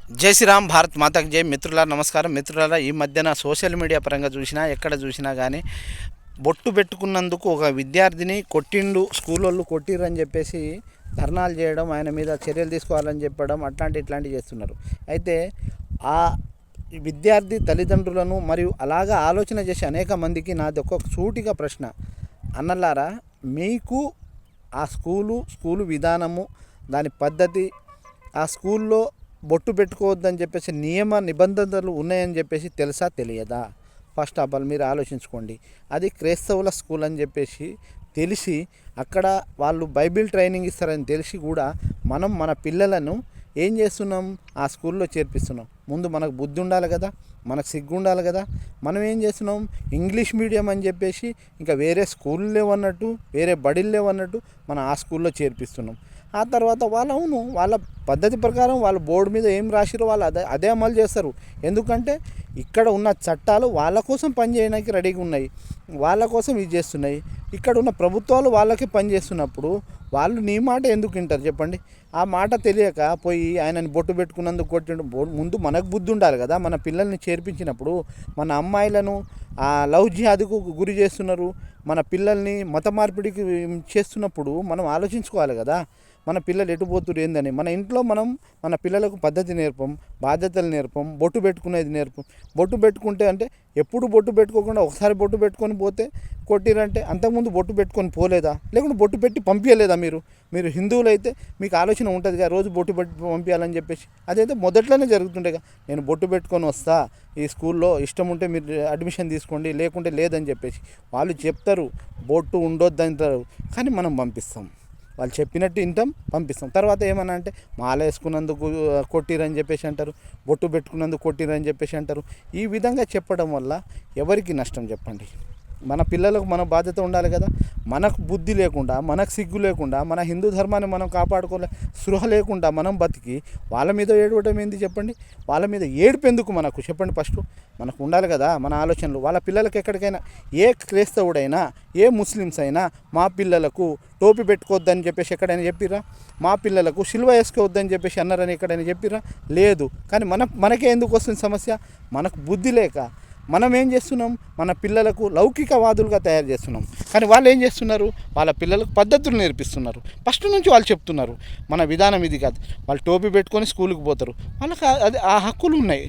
జై శ్రీరామ్, భారత్ మాతకు జై. మిత్రులారా నమస్కారం. మిత్రులారా, ఈ మధ్యన సోషల్ మీడియా పరంగా చూసినా ఎక్కడ చూసినా కానీ బొట్టు పెట్టుకున్నందుకు ఒక విద్యార్థిని కొట్టిండు, స్కూల్ వాళ్ళు కొట్టిర్రని చెప్పేసి ధర్నాలు చేయడం, ఆయన మీద చర్యలు తీసుకోవాలని చెప్పడం, ఇట్లాంటివి చేస్తున్నారు. అయితే ఆ విద్యార్థి తల్లిదండ్రులను మరియు అలాగా ఆలోచన చేసే అనేక మందికి నాది ఒక సూటిగా ప్రశ్న. అన్నలారా, మీకు ఆ స్కూలు విధానము, దాని పద్ధతి, ఆ స్కూల్లో బొట్టు పెట్టుకోవద్దని చెప్పేసి నియమ నిబంధనలు ఉన్నాయని చెప్పేసి తెలుసా తెలియదా? ఫస్ట్ ఆఫ్ ఆల్ మీరు ఆలోచించుకోండి. అది క్రైస్తవుల స్కూల్ అని చెప్పేసి తెలిసి అక్కడ వాళ్ళు బైబిల్ ట్రైనింగ్ ఇస్తారని తెలిసి కూడా మనం మన పిల్లలను ఏం చేస్తున్నాం? ఆ స్కూల్లో చేర్పిస్తున్నాం. ముందు మనకు బుద్ధి ఉండాలి కదా, మనకు సిగ్గు ఉండాలి కదా. మనం ఏం చేస్తున్నాం? ఇంగ్లీష్ మీడియం అని చెప్పేసి ఇంకా వేరే స్కూళ్ళు లేవన్నట్టు, వేరే బడిలు లేవన్నట్టు మనం ఆ స్కూల్లో చేర్పిస్తున్నాం. ఆ తర్వాత వాళ్ళ పద్ధతి ప్రకారం వాళ్ళ బోర్డు మీద ఏం రాసిరో వాళ్ళు అదే అమలు చేస్తారు. ఎందుకంటే ఇక్కడ ఉన్న చట్టాలు వాళ్ళ కోసం పనిచేయడానికి రెడీగా ఉన్నాయి, వాళ్ళ కోసం ఇది చేస్తున్నాయి. ఇక్కడ ఉన్న ప్రభుత్వాలు వాళ్ళకి పనిచేస్తున్నప్పుడు వాళ్ళు నీ మాట ఎందుకు వింటారు చెప్పండి? ఆ మాట తెలియక పోయి ఆయనని బొట్టు పెట్టుకున్నందుకు కొట్టిండు. ముందు మనకు బుద్ధి ఉండాలి కదా. మన పిల్లల్ని చేర్పించినప్పుడు మన అమ్మాయిలను ఆ లవ్ జిహాద్కు గురి చేస్తున్నారు, మన పిల్లల్ని మత మార్పిడికి చేస్తున్నప్పుడు మనం ఆలోచించుకోవాలి కదా. మన పిల్లలు ఎటుపోతురు ఏందని. మన ఇంట్లో మనం మన పిల్లలకు పద్ధతి నేర్పం, బాధ్యతలు నేర్పం, బొట్టు పెట్టుకునేది నేర్పం. బొట్టు పెట్టుకుంటే అంటే ఎప్పుడు బొట్టు పెట్టుకోకుండా ఒకసారి బొట్టు పెట్టుకొని పోతే కొట్టిరంటే అంతకుముందు బొట్టు పెట్టుకొని పోలేదా? లేకుంటే బొట్టు పెట్టి పంపించలేదా? మీరు హిందువులు అయితే మీకు ఆలోచన ఉంటుంది కదా, రోజు బొట్టు పెట్టి పంపించాలని చెప్పేసి. అదైతే మొదట్లోనే జరుగుతుండేగా, నేను బొట్టు పెట్టుకొని వస్తా, ఈ స్కూల్లో ఇష్టం ఉంటే మీరు అడ్మిషన్ తీసుకోండి, లేకుంటే లేదని చెప్పేసి వాళ్ళు చెప్తారు. బొట్టు ఉండొద్దంటారు, కానీ మనం పంపిస్తాం. వాళ్ళు చెప్పినట్టు వింటాం, పంపిస్తాం. తర్వాత ఏమన్నా అంటే మాల వేసుకున్నందుకు కొట్టిరని చెప్పేసి అంటారు, బొట్టు పెట్టుకున్నందుకు కొట్టిరని చెప్పేసి అంటారు. ఈ విధంగా చెప్పడం వల్ల ఎవరికి నష్టం చెప్పండి? మన పిల్లలకు మన బాధ్యత ఉండాలి కదా. మనకు బుద్ధి లేకుండా, మనకు సిగ్గు లేకుండా, మన హిందూ ధర్మాన్ని మనం కాపాడుకోలే స్పృహ లేకుండా మనం బతికి వాళ్ళ మీద ఏడవడం ఏంది చెప్పండి? వాళ్ళ మీద ఏడుపెందుకు మనకు చెప్పండి? ఫస్ట్ మనకు ఉండాలి కదా మన ఆలోచనలు. వాళ్ళ పిల్లలకు ఎక్కడికైనా, ఏ క్రైస్తవుడైనా, ఏ ముస్లిమ్స్ అయినా మా పిల్లలకు టోపీ పెట్టుకోవద్దని చెప్పేసి ఎక్కడైనా చెప్పిరా? మా పిల్లలకు సిలువ వేసుకోవద్దని చెప్పేసి అన్నారని ఎక్కడైనా చెప్పిరా? లేదు. కానీ మనకే ఎందుకు వస్తుంది సమస్య? మనకు బుద్ధి లేక మనం ఏం చేస్తున్నాం? మన పిల్లలకు లౌకికవాదులుగా తయారు చేస్తున్నాం. కానీ వాళ్ళు ఏం చేస్తున్నారు? వాళ్ళ పిల్లలకు పద్ధతులు నేర్పిస్తున్నారు. ఫస్ట్ నుంచి వాళ్ళు చెప్తున్నారు మన విధానం ఇది కాదు. వాళ్ళు టోపీ పెట్టుకొని స్కూల్కి పోతారు, వాళ్ళకి అది ఆ హక్కులు ఉన్నాయి.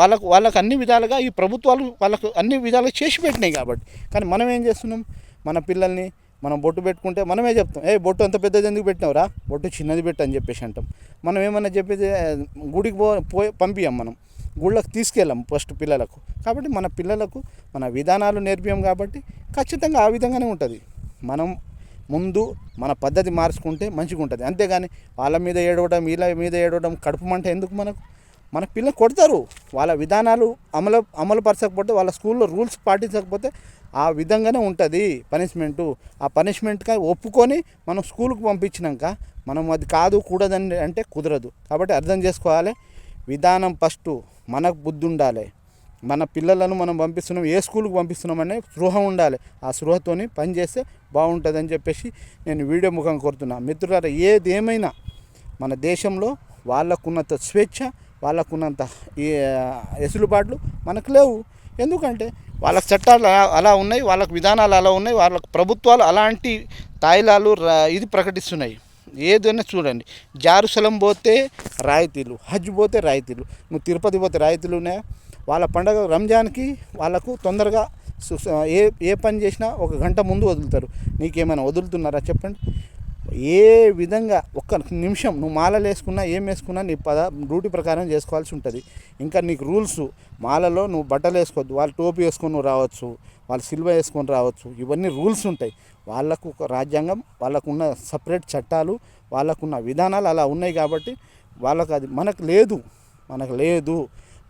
వాళ్ళకు అన్ని విధాలుగా ఈ ప్రభుత్వాలు వాళ్ళకు అన్ని విధాలుగా చేసి పెట్టినాయి కాబట్టి. కానీ మనం ఏం చేస్తున్నాం? మన పిల్లల్ని మనం బొట్టు పెట్టుకుంటే మనమే చెప్తాం, బొట్టు అంత పెద్దది ఎందుకు పెట్టినావురా, బొట్టు చిన్నది పెట్టు అని చెప్పేసి అంటాం. మనం ఏమన్నా చెప్పేది గుడికి పోయి పంపించాం, మనం గుళ్ళకు తీసుకెళ్ళాం ఫస్ట్ పిల్లలకు. కాబట్టి మన పిల్లలకు మన విధానాలు నేర్పాం కాబట్టి ఖచ్చితంగా ఆ విధంగానే ఉంటుంది. మనం ముందు మన పద్ధతి మార్చుకుంటే మంచిగా ఉంటుంది. అంతేగాని వాళ్ళ మీద ఏడవడం, వీళ్ళ మీద ఏడవడం కడుపు మంట ఎందుకు మనకు? మన పిల్లలు కొడతారు. వాళ్ళ విధానాలు అమలు పరచకపోతే, వాళ్ళ స్కూల్లో రూల్స్ పాటించకపోతే ఆ విధంగానే ఉంటుంది పనిష్మెంటు. ఆ పనిష్మెంట్గా ఒప్పుకొని మనం స్కూల్కి పంపించినాక మనం అది కాదు కూడదని అంటే కుదరదు. కాబట్టి అర్థం చేసుకోవాలి, విధానం ఫస్ట్ మనకు బుద్ధి ఉండాలి. మన పిల్లలను మనం పంపిస్తున్నాం, ఏ స్కూల్కి పంపిస్తున్నామనే స్పృహ ఉండాలి. ఆ స్పృహతోని పనిచేస్తే బాగుంటుందని చెప్పేసి నేను వీడియో ముఖం కోరుతున్నా. మిత్రులారా, ఏదేమైనా మన దేశంలో వాళ్ళకున్నంత స్వేచ్ఛ, వాళ్ళకున్నంత వెసులుబాట్లు మనకు లేవు. ఎందుకంటే వాళ్ళకి చట్టాలు అలా ఉన్నాయి, వాళ్ళకు విధానాలు అలా ఉన్నాయి, వాళ్ళకు ప్రభుత్వాలు అలాంటి తాయిలాలు ఇది ప్రకటిస్తున్నాయి. ఏదైనా చూడండి, జారుసలం పోతే రాయితీలు, హజ్ పోతే రాయితీలు, నువ్వు తిరుపతి పోతే రాయితీలు ఉన్నాయా? వాళ్ళ పండగ రంజాన్కి వాళ్ళకు తొందరగా ఏ పని చేసినా 1 గంట ముందు వదులుతారు. నీకేమైనా వదులుతున్నారా చెప్పండి? ఏ విధంగా ఒక్క నిమిషం నువ్వు మాలలు వేసుకున్నా, ఏం వేసుకున్నా నీ డ్యూటీ ప్రకారం చేసుకోవాల్సి ఉంటుంది. ఇంకా నీకు రూల్స్, మాలలో నువ్వు బట్టలు వేసుకోవద్దు, వాళ్ళు టోపీ వేసుకొని నువ్వు రావచ్చు, వాళ్ళు సిల్వ వేసుకొని రావచ్చు, ఇవన్నీ రూల్స్ ఉంటాయి. వాళ్ళకు ఒక రాజ్యాంగం, వాళ్ళకున్న సపరేట్ చట్టాలు, వాళ్ళకున్న విధానాలు అలా ఉన్నాయి కాబట్టి వాళ్ళకు అది మనకు లేదు.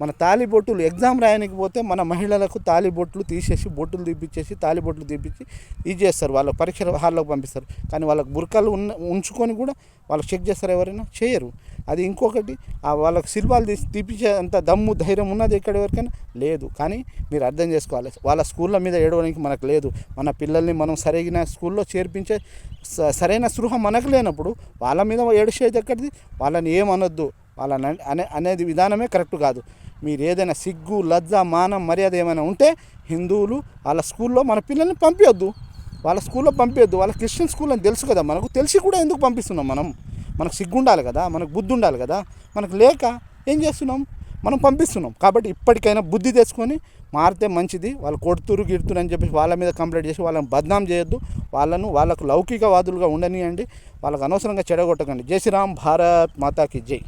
మన తాలిబొట్టులు ఎగ్జామ్ రాయడానికి పోతే మన మహిళలకు తాలిబొట్లు తీసేసి, బొట్టులు తీపిచ్చేసి, తాలిబొట్లు తీపిచ్చి ఇది చేస్తారు, వాళ్ళ పరీక్ష హాల్లోకి పంపిస్తారు. కానీ వాళ్ళకు బుర్కాలు ఉంచుకొని కూడా వాళ్ళకి చెక్ చేస్తారు? ఎవరైనా చేయరు. అది ఇంకొకటి, వాళ్ళకి సిల్వాలు తీపించే అంత దమ్ము ధైర్యం ఉన్నది ఎక్కడ ఎవరికైనా లేదు. కానీ మీరు అర్థం చేసుకోవాలి, వాళ్ళ స్కూళ్ళ మీద ఏడవడానికి మనకు లేదు. మన పిల్లల్ని మనం సరైన స్కూల్లో చేర్పించే సరైన స్పృహ మనకు లేనప్పుడు వాళ్ళ మీద ఏడిచేది ఎక్కడిది? వాళ్ళని ఏమనొద్దు, అనేది విధానమే కరెక్ట్ కాదు. మీరు ఏదైనా సిగ్గు, లజ్జ, మానం, మర్యాద ఏమైనా ఉంటే హిందువులు వాళ్ళ స్కూల్లో మన పిల్లల్ని పంపించొద్దు. వాళ్ళ స్కూల్లో పంపించొద్దు. వాళ్ళ క్రిస్టియన్ స్కూల్ అని తెలుసు కదా, మనకు తెలిసి కూడా ఎందుకు పంపిస్తున్నాం మనం? మనకు సిగ్గు ఉండాలి కదా, మనకు బుద్ధి ఉండాలి కదా. మనకు లేక ఏం చేస్తున్నాం? మనం పంపిస్తున్నాం. కాబట్టి ఇప్పటికైనా బుద్ధి తెచ్చుకొని మారితే మంచిది. వాళ్ళు కొడుతురు గిడుతురు అని చెప్పేసి వాళ్ళ మీద కంప్లైంట్ చేసి వాళ్ళని బద్నాం చేయొద్దు. వాళ్ళకు లౌకికవాదులుగా ఉండనియండి. వాళ్ళకు అనవసరంగా చెడగొట్టకండి. జై శ్రీరామ్, భారత్ మాతాకి జై.